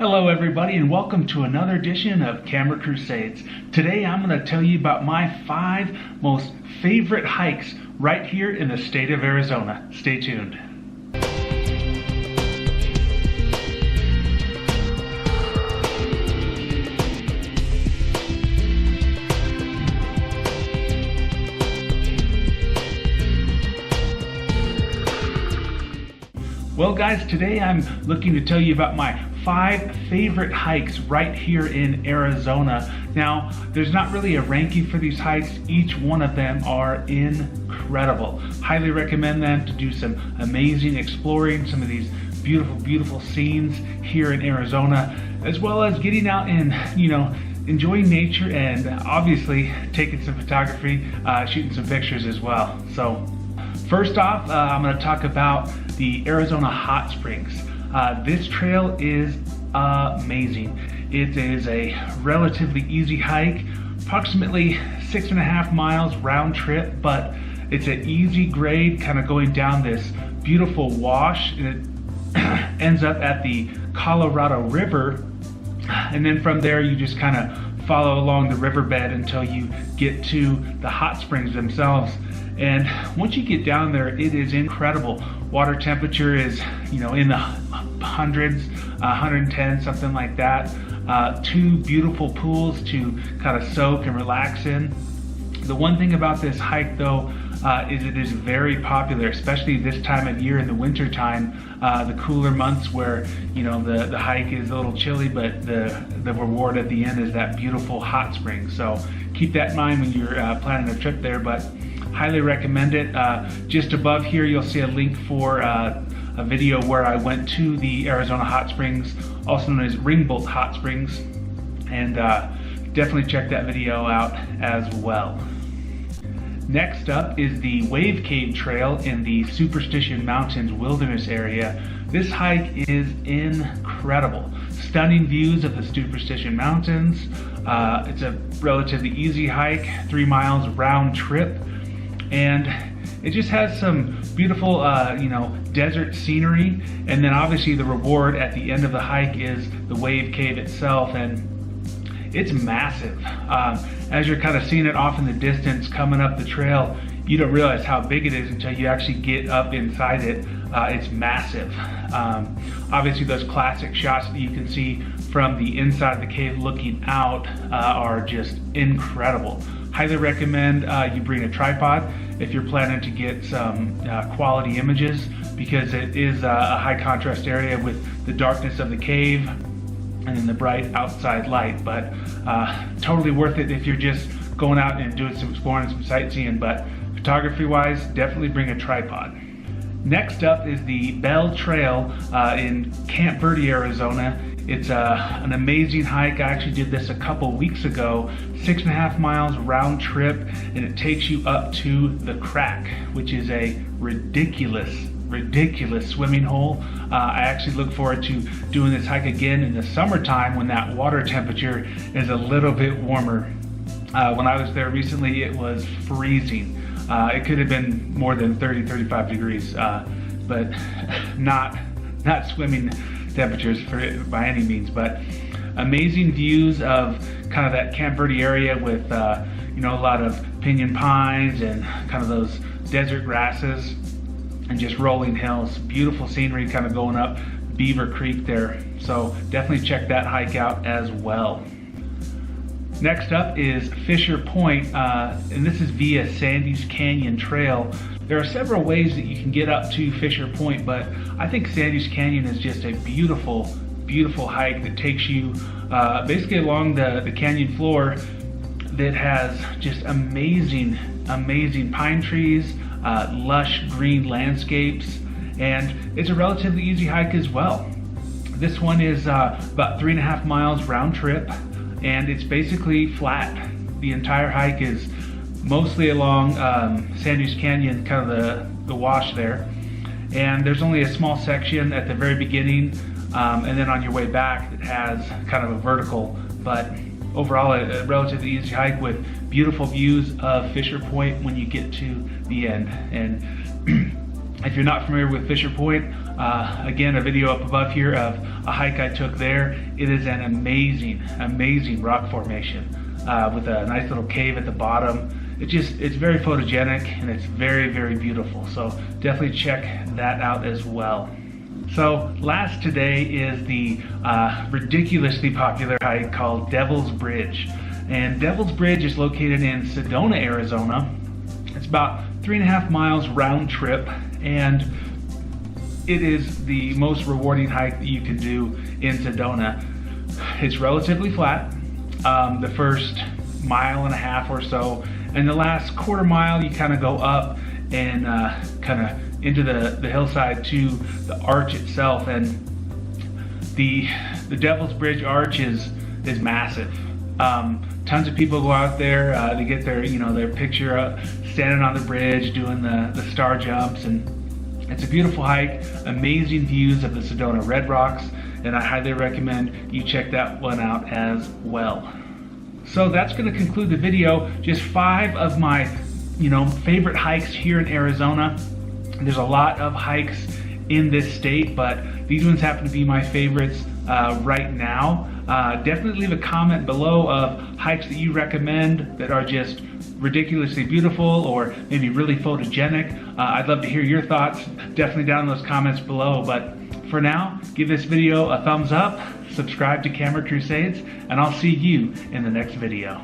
Hello everybody and welcome to another edition of Camera Crusades. Today I'm going to tell you about my 5 most favorite hikes right here in the state of Arizona. Stay tuned. Well guys, today I'm looking to tell you about my 5 favorite hikes right here in Arizona. Now, there's not really a ranking for these hikes. Each one of them are incredible. Highly recommend them to do some amazing exploring, some of these beautiful scenes here in Arizona, as well as getting out and, enjoying nature and obviously taking some photography, shooting some pictures as well. So first off, I'm going to talk about the Arizona Hot Springs. This trail is amazing. It is a relatively easy hike, approximately 6.5 miles round trip, but it's an easy grade kind of going down this beautiful wash, and it ends up at the Colorado River, and then from there you just kind of follow along the riverbed until you get to the hot springs themselves. And once you get down there, it is incredible. Water temperature is, in the hundreds, 110, something like that. 2 beautiful pools to kind of soak and relax in. The one thing about this hike though, is it is very popular, especially this time of year in the winter time, the cooler months where, the hike is a little chilly, but the reward at the end is that beautiful hot spring. So keep that in mind when you're planning a trip there, but highly recommend it. Just above here, you'll see a link for a video where I went to the Arizona Hot Springs, also known as Ringbolt Hot Springs, and definitely check that video out as well. Next up is the Wave Cave Trail in the Superstition Mountains Wilderness area. This hike is incredible. Stunning views of the Superstition Mountains. It's a relatively easy hike, 3 miles round trip, and it just has some beautiful, desert scenery. And then obviously the reward at the end of the hike is the Wave Cave itself, and it's massive. As you're kind of seeing it off in the distance coming up the trail, you don't realize how big it is until you actually get up inside it. It's massive. Obviously those classic shots that you can see from the inside of the cave looking out are just incredible. Highly recommend you bring a tripod if you're planning to get some quality images, because it is a high contrast area with the darkness of the cave and then the bright outside light, but totally worth it if you're just going out and doing some exploring, some sightseeing, but photography wise, definitely bring a tripod. Next up is the Bell Trail in Camp Verde, Arizona. It's an amazing hike. I actually did this a couple weeks ago, 6.5 miles round trip, and it takes you up to the Crack, which is a ridiculous swimming hole. I actually look forward to doing this hike again in the summertime when that water temperature is a little bit warmer. When I was there recently, it was freezing. It could have been more than 30-35 degrees, but not swimming temperatures by any means. But amazing views of kind of that Camp Verde area with a lot of pinyon pines and kind of those desert grasses and just rolling hills. Beautiful scenery kind of going up Beaver Creek there. So definitely check that hike out as well. Next up is Fisher Point, and this is via Sandy's Canyon Trail. There are several ways that you can get up to Fisher Point, but I think Sandy's Canyon is just a beautiful hike that takes you basically along the canyon floor that has just amazing pine trees, lush green landscapes, and it's a relatively easy hike as well. This one is about 3.5 miles round trip, and it's basically flat. The entire hike is mostly along Sandy's Canyon, kind of the wash there, and there's only a small section at the very beginning, and then on your way back it has kind of a vertical, but overall a relatively easy hike with beautiful views of Fisher Point when you get to the end. And If you're not familiar with Fisher Point, again, a video up above here of a hike I took there. It is an amazing, amazing rock formation with a nice little cave at the bottom. It's very photogenic and it's very, very beautiful. So definitely check that out as well. So last today is the ridiculously popular hike called Devil's Bridge. And Devil's Bridge is located in Sedona, Arizona. It's about 3.5 miles round trip, and it is the most rewarding hike that you can do in Sedona. It's relatively flat, the first 1.5 miles or so, and the last 1/4 mile you kind of go up and kind of into the hillside to the arch itself. And the Devil's Bridge arch is massive. Tons of people go out there to get their picture up, standing on the bridge doing the star jumps, and it's a beautiful hike, amazing views of the Sedona Red Rocks, and I highly recommend you check that one out as well. So that's going to conclude the video. Just 5 of my favorite hikes here in Arizona. There's a lot of hikes in this state, but these ones happen to be my favorites right now. Definitely leave a comment below of hikes that you recommend that are just ridiculously beautiful or maybe really photogenic. I'd love to hear your thoughts. Definitely down in those comments below. But for now, give this video a thumbs up, subscribe to Camera Crusades, and I'll see you in the next video.